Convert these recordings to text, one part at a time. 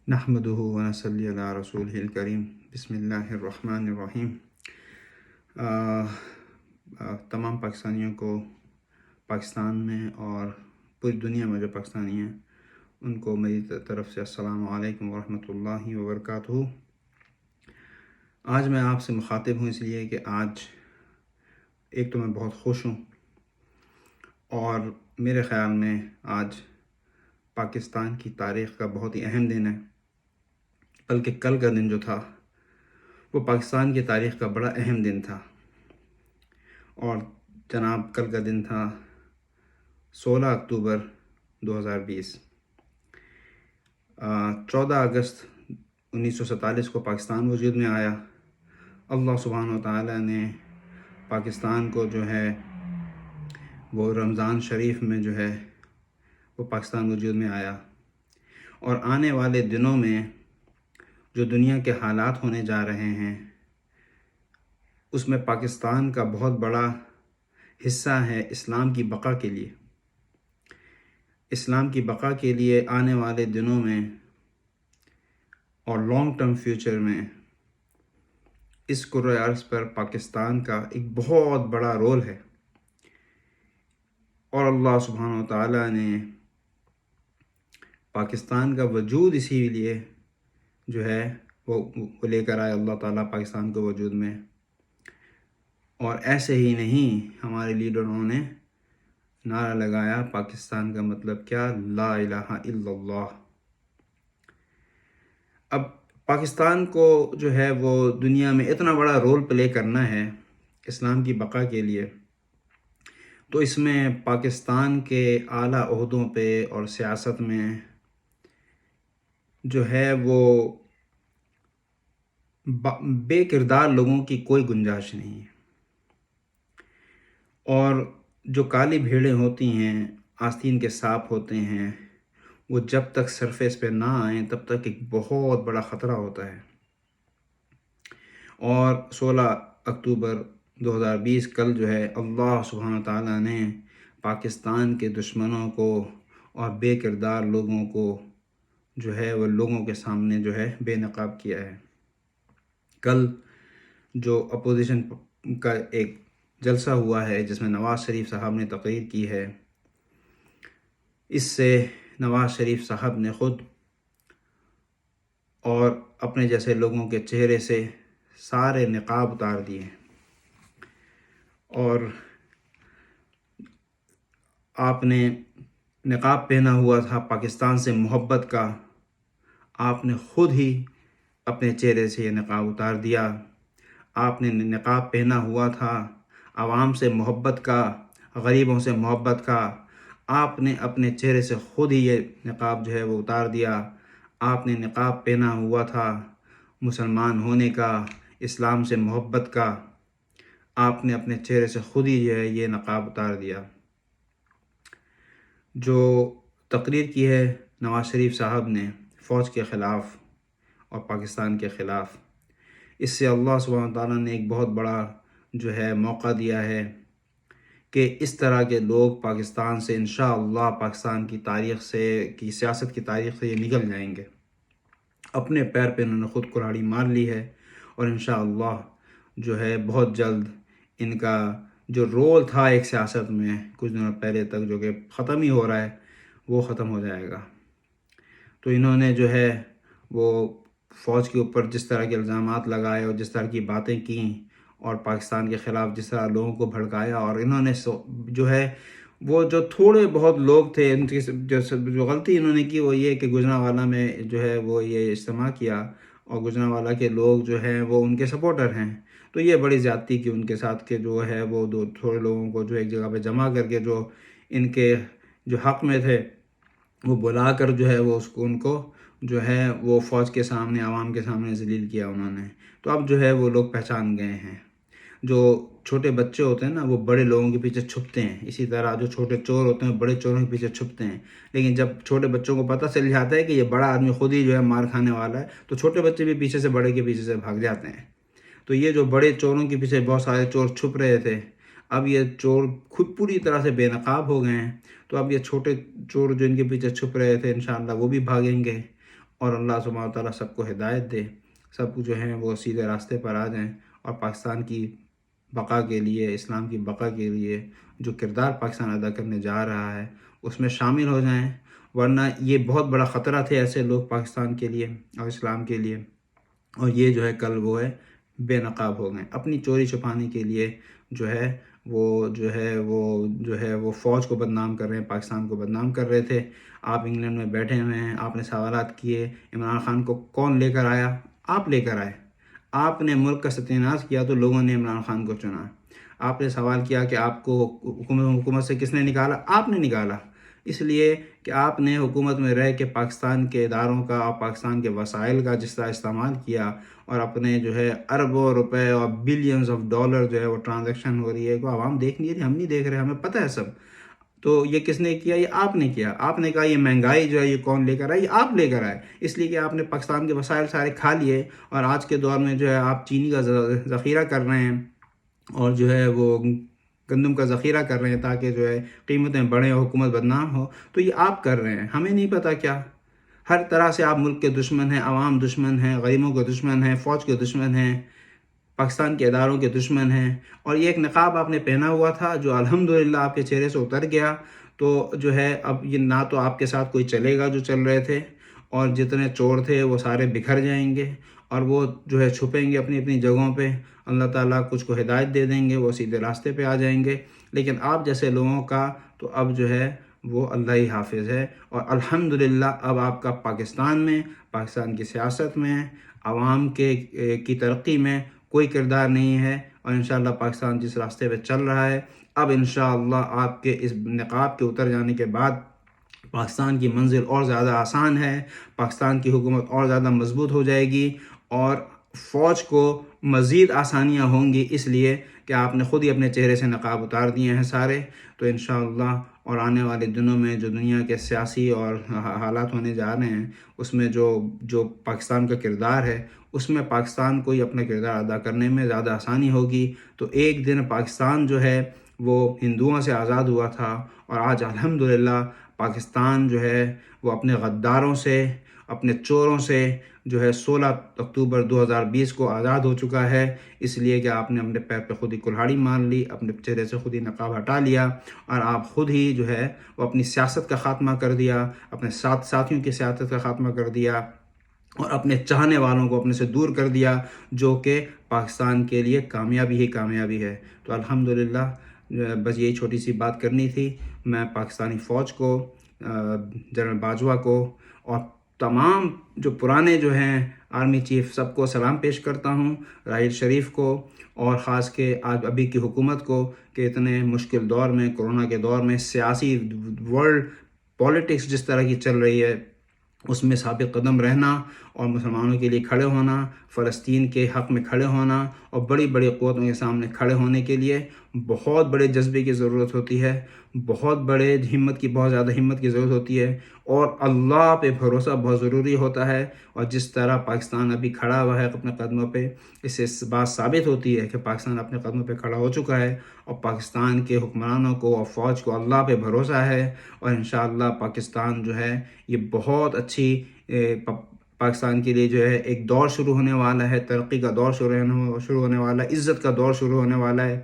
نحمدہ و نصلی علی رسولہ الکریم بسم اللہ الرحمن الرحیم۔ تمام پاکستانیوں کو پاکستان میں اور پوری دنیا میں جو پاکستانی ہیں ان کو میری طرف سے السلام علیکم ورحمۃ اللہ وبرکاتہ۔ آج میں آپ سے مخاطب ہوں اس لیے کہ آج ایک تو میں بہت خوش ہوں اور میرے خیال میں آج پاکستان کی تاریخ کا بہت ہی اہم دن ہے، بلکہ کل کا دن جو تھا وہ پاکستان کی تاریخ کا بڑا اہم دن تھا۔ اور جناب کل کا دن تھا 16 اکتوبر 2020۔ 14 اگست 1947 کو پاکستان وجود میں آیا۔ اللہ سبحانہ و تعالیٰ نے پاکستان کو جو ہے وہ رمضان شریف میں جو ہے وہ پاکستان وجود میں آیا، اور آنے والے دنوں میں جو دنیا کے حالات ہونے جا رہے ہیں اس میں پاکستان کا بہت بڑا حصہ ہے اسلام کی بقا کے لیے۔ اسلام کی بقا کے لیے آنے والے دنوں میں اور لانگ ٹرم فیوچر میں اس کرۂ ارض پر پاکستان کا ایک بہت بڑا رول ہے، اور اللہ سبحانہ و تعالیٰ نے پاکستان کا وجود اسی لیے جو ہے وہ لے کر آئے اللہ تعالیٰ پاکستان کو وجود میں۔ اور ایسے ہی نہیں، ہمارے لیڈروں نے نعرہ لگایا پاکستان کا مطلب کیا؟ لا الہ الا اللہ۔ اب پاکستان کو جو ہے وہ دنیا میں اتنا بڑا رول پلے کرنا ہے اسلام کی بقا کے لیے، تو اس میں پاکستان کے اعلیٰ عہدوں پہ اور سیاست میں جو ہے وہ بے کردار لوگوں کی کوئی گنجائش نہیں ہے، اور جو کالی بھیڑیں ہوتی ہیں، آستین کے سانپ ہوتے ہیں، وہ جب تک سرفیس پہ نہ آئیں تب تک ایک بہت بڑا خطرہ ہوتا ہے۔ اور 16 اکتوبر 2020 کل جو ہے اللہ سبحانہ تعالیٰ نے پاکستان کے دشمنوں کو اور بے کردار لوگوں کو جو ہے وہ لوگوں کے سامنے جو ہے بے نقاب کیا ہے۔ کل جو اپوزیشن کا ایک جلسہ ہوا ہے جس میں نواز شریف صاحب نے تقریر کی ہے، اس سے نواز شریف صاحب نے خود اور اپنے جیسے لوگوں کے چہرے سے سارے نقاب اتار دیے، اور آپ نے نقاب پہنا ہوا تھا پاکستان سے محبت کا، آپ نے خود ہی اپنے چہرے سے یہ نقاب اتار دیا۔ آپ نے نقاب پہنا ہوا تھا عوام سے محبت کا، غریبوں سے محبت کا، آپ نے اپنے چہرے سے خود ہی یہ نقاب جو ہے وہ اتار دیا۔ آپ نے نقاب پہنا ہوا تھا مسلمان ہونے کا، اسلام سے محبت کا، آپ نے اپنے چہرے سے خود ہی جو ہے یہ نقاب اتار دیا۔ جو تقریر کی ہے نواز شریف صاحب نے فوج کے خلاف اور پاکستان کے خلاف، اس سے اللہ سبحانہ تعالیٰ نے ایک بہت بڑا جو ہے موقع دیا ہے کہ اس طرح کے لوگ پاکستان سے انشاءاللہ پاکستان کی تاریخ سے کی سیاست کی تاریخ سے یہ نکل جائیں گے۔ اپنے پیر پہ انہوں نے خود کلاڑی مار لی ہے، اور انشاءاللہ جو ہے بہت جلد ان کا جو رول تھا ایک سیاست میں کچھ دنوں پہلے تک جو کہ ختم ہی ہو رہا ہے وہ ختم ہو جائے گا۔ تو انہوں نے جو ہے وہ فوج کے اوپر جس طرح کے الزامات لگائے اور جس طرح کی باتیں کیں اور پاکستان کے خلاف جس طرح لوگوں کو بھڑکایا، اور انہوں نے جو ہے وہ جو تھوڑے بہت لوگ تھے ان کی جو غلطی انہوں نے کی وہ یہ کہ گجرانوالہ میں جو ہے وہ یہ اجتماع کیا، اور گجرانوالہ کے لوگ جو ہیں وہ ان کے سپورٹر ہیں، تو یہ بڑی زیادتی کی ان کے ساتھ کہ جو ہے وہ تھوڑے لوگوں کو جو ایک جگہ پہ جمع کر کے جو ان کے جو حق میں تھے وہ بلا کر جو ہے وہ ان کو جو ہے وہ فوج کے سامنے عوام کے سامنے ذلیل کیا انہوں نے۔ تو اب جو ہے وہ لوگ پہچان گئے ہیں، جو چھوٹے بچے ہوتے ہیں نا وہ بڑے لوگوں کے پیچھے چھپتے ہیں، اسی طرح جو چھوٹے چور ہوتے ہیں بڑے چوروں کے پیچھے چھپتے ہیں، لیکن جب چھوٹے بچوں کو پتہ چل جاتا ہے کہ یہ بڑا آدمی خود ہی جو ہے مار کھانے والا ہے تو چھوٹے بچے بھی پیچھے سے بڑے کے پیچھے سے بھاگ جاتے ہیں۔ تو یہ جو بڑے چوروں کے پیچھے بہت سارے چور چھپ رہے تھے، اب یہ چور خود پوری طرح سے بے نقاب ہو گئے ہیں، تو اب یہ چھوٹے چور جو ان کے پیچھے چھپ رہے تھے انشاءاللہ وہ بھی بھاگیں گے، اور اللہ سبحانہ تعالیٰ سب کو ہدایت دے، سب جو ہیں وہ سیدھے راستے پر آ جائیں، اور پاکستان کی بقا کے لیے، اسلام کی بقا کے لیے جو کردار پاکستان ادا کرنے جا رہا ہے اس میں شامل ہو جائیں، ورنہ یہ بہت بڑا خطرہ تھے ایسے لوگ پاکستان کے لیے اور اسلام کے لیے، اور یہ جو ہے کل وہ ہے بے نقاب ہو گئے اپنی چوری چھپانے کے لیے، وہ فوج کو بدنام کر رہے ہیں، پاکستان کو بدنام کر رہے تھے۔ آپ انگلینڈ میں بیٹھے ہوئے ہیں، آپ نے سوالات کیے عمران خان کو کون لے کر آیا؟ آپ لے کر آئے۔ آپ نے ملک کا ستیہ کیا تو لوگوں نے عمران خان کو چنا۔ آپ نے سوال کیا کہ آپ کو حکومت سے کس نے نکالا؟ آپ نے نکالا، اس لیے کہ آپ نے حکومت میں رہ کے پاکستان کے اداروں کا اور پاکستان کے وسائل کا جس طرح استعمال کیا، اور اپنے جو ہے اربوں روپے اور بلینز آف ڈالر جو ہے وہ ٹرانزیکشن ہو رہی ہے، وہ عوام دیکھ نہیں رہی، ہم نہیں دیکھ رہے، ہمیں پتہ ہے سب۔ تو یہ کس نے کیا؟ یہ آپ نے کیا۔ آپ نے کہا یہ مہنگائی جو ہے یہ کون لے کر آئے؟ یہ آپ لے کر آئے، اس لیے کہ آپ نے پاکستان کے وسائل سارے کھا لیے، اور آج کے دور میں جو ہے آپ چینی کا ذخیرہ کر رہے ہیں، اور جو ہے وہ گندم کا ذخیرہ کر رہے ہیں تاکہ جو ہے قیمتیں بڑھیں اور حکومت بدنام ہو۔ تو یہ آپ کر رہے ہیں، ہمیں نہیں پتہ کیا۔ ہر طرح سے آپ ملک کے دشمن ہیں، عوام دشمن ہیں، غریبوں کے دشمن ہیں، فوج کے دشمن ہیں، پاکستان کے اداروں کے دشمن ہیں۔ اور یہ ایک نقاب آپ نے پہنا ہوا تھا جو الحمدللہ آپ کے چہرے سے اتر گیا، تو جو ہے اب یہ نہ تو آپ کے ساتھ کوئی چلے گا جو چل رہے تھے، اور جتنے چور تھے وہ سارے بکھر جائیں گے، اور وہ جو ہے چھپیں گے اپنی اپنی جگہوں پہ، اللہ تعالیٰ کچھ کو ہدایت دے دیں گے، وہ سیدھے راستے پہ آ جائیں گے۔ لیکن آپ جیسے لوگوں کا تو اب جو ہے وہ اللہ ہی حافظ ہے، اور الحمدللہ اب آپ کا پاکستان میں، پاکستان کی سیاست میں، عوام کی ترقی میں کوئی کردار نہیں ہے، اور انشاءاللہ پاکستان جس راستے پہ چل رہا ہے، اب انشاءاللہ آپ کے اس نقاب کے اتر جانے کے بعد پاکستان کی منزل اور زیادہ آسان ہے، پاکستان کی حکومت اور زیادہ مضبوط ہو جائے گی، اور فوج کو مزید آسانیاں ہوں گی، اس لیے کہ آپ نے خود ہی اپنے چہرے سے نقاب اتار دیے ہیں سارے۔ تو انشاءاللہ اور آنے والے دنوں میں جو دنیا کے سیاسی اور حالات ہونے جا رہے ہیں، اس میں جو پاکستان کا کردار ہے، اس میں پاکستان کو ہی اپنا کردار ادا کرنے میں زیادہ آسانی ہوگی۔ تو ایک دن پاکستان جو ہے وہ ہندوؤں سے آزاد ہوا تھا، اور آج الحمدللہ پاکستان جو ہے وہ اپنے غداروں سے، اپنے چوروں سے جو ہے 16 اکتوبر 2020 کو آزاد ہو چکا ہے، اس لیے کہ آپ نے اپنے پیر پہ خود ہی کلہاڑی مار لی، اپنے چہرے سے خود ہی نقاب ہٹا لیا، اور آپ خود ہی جو ہے وہ اپنی سیاست کا خاتمہ کر دیا، اپنے ساتھیوں کی سیاست کا خاتمہ کر دیا، اور اپنے چاہنے والوں کو اپنے سے دور کر دیا، جو کہ پاکستان کے لیے کامیابی ہی کامیابی ہے۔ تو الحمدللہ بس یہی چھوٹی سی بات کرنی تھی۔ میں پاکستانی فوج کو، جنرل باجوہ کو، اور تمام جو پرانے جو ہیں آرمی چیف، سب کو سلام پیش کرتا ہوں، راحیل شریف کو، اور خاص کے آج ابھی کی حکومت کو، کہ اتنے مشکل دور میں، کرونا کے دور میں، سیاسی ورلڈ پولیٹکس جس طرح کی چل رہی ہے، اس میں ثابت قدم رہنا، اور مسلمانوں کے لیے کھڑے ہونا، فلسطین کے حق میں کھڑے ہونا، اور بڑی بڑی قوتوں کے سامنے کھڑے ہونے کے لیے بہت بڑے جذبے کی ضرورت ہوتی ہے، بہت زیادہ ہمت کی ضرورت ہوتی ہے، اور اللہ پہ بھروسہ بہت ضروری ہوتا ہے۔ اور جس طرح پاکستان ابھی کھڑا ہوا ہے اپنے قدموں پہ، اس سے بات ثابت ہوتی ہے کہ پاکستان اپنے قدموں پہ کھڑا ہو چکا ہے، اور پاکستان کے حکمرانوں کو اور فوج کو اللہ پہ بھروسہ ہے، اور انشاءاللہ پاکستان جو ہے یہ بہت اچھی پاکستان کے لیے جو ہے ایک دور شروع ہونے والا ہے، ترقی کا دور شروع ہونے والا ہے، عزت کا دور شروع ہونے والا ہے،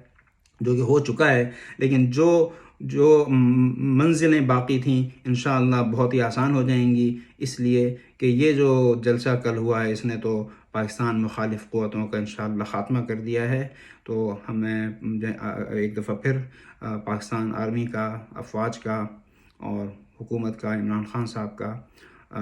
جو کہ ہو چکا ہے، لیکن جو منزلیں باقی تھیں انشاءاللہ بہت ہی آسان ہو جائیں گی، اس لیے کہ یہ جو جلسہ کل ہوا ہے اس نے تو پاکستان مخالف قوتوں کا انشاءاللہ خاتمہ کر دیا ہے۔ تو ہمیں ایک دفعہ پھر پاکستان آرمی کا، افواج کا، اور حکومت کا، عمران خان صاحب کا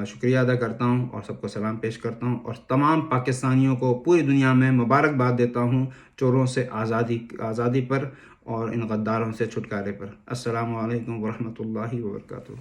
شکریہ ادا کرتا ہوں، اور سب کو سلام پیش کرتا ہوں، اور تمام پاکستانیوں کو پوری دنیا میں مبارکباد دیتا ہوں چوروں سے آزادی پر، اور ان غداروں سے چھٹکارے پر۔ السلام علیکم ورحمۃ اللہ وبرکاتہ۔